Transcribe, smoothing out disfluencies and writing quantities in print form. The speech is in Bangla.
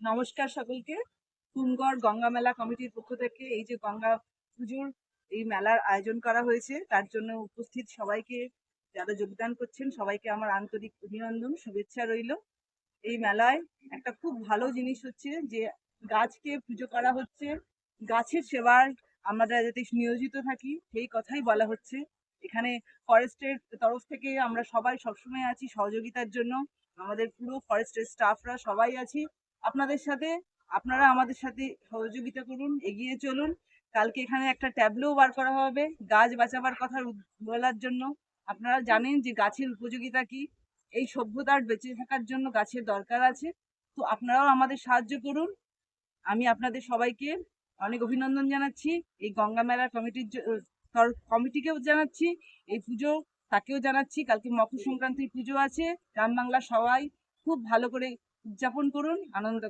নমস্কার সকলকে। কুমগড় গঙ্গা মেলা কমিটির পক্ষ থেকে এই যে গঙ্গা পুজোর এই মেলার আয়োজন করা হয়েছে, তার জন্য উপস্থিত সবাইকে, যারা যোগদান করছেন সবাইকে আমার আন্তরিক অভিনন্দন, শুভেচ্ছা রইল। এই মেলায় একটা খুব ভালো জিনিস হচ্ছে যে গাছকে পুজো করা হচ্ছে, গাছের সেবায় আমরা যাতে নিয়োজিত থাকি সেই কথাই বলা হচ্ছে। এখানে ফরেস্টের তরফ থেকে আমরা সবাই সবসময় আছি সহযোগিতার জন্য। আমাদের পুরো ফরেস্টের স্টাফরা সবাই আছি আপনাদের সাথে। আপনারা আমাদের সাথে সহযোগিতা করুন, এগিয়ে চলুন। কালকে এখানে একটা ট্যাবলো বার করা হবে গাছ বাঁচাবার কথা বলার জন্য। আপনারা জানেন যে গাছের উপযোগিতা কি, এই সভ্যতার বেঁচে থাকার জন্য গাছের দরকার আছে। তো আপনারাও আমাদের সাহায্য করুন। আমি আপনাদের সবাইকে অনেক অভিনন্দন জানাচ্ছি। এই গঙ্গা মেলা কমিটিকেও জানাচ্ছি, এই পুজো তাকেও জানাচ্ছি। কালকে মকর সংক্রান্তির পুজো আছে, গ্রাম বাংলা সবাই খুব ভালো করে উদযাপন করুন, আনন্দ করুন।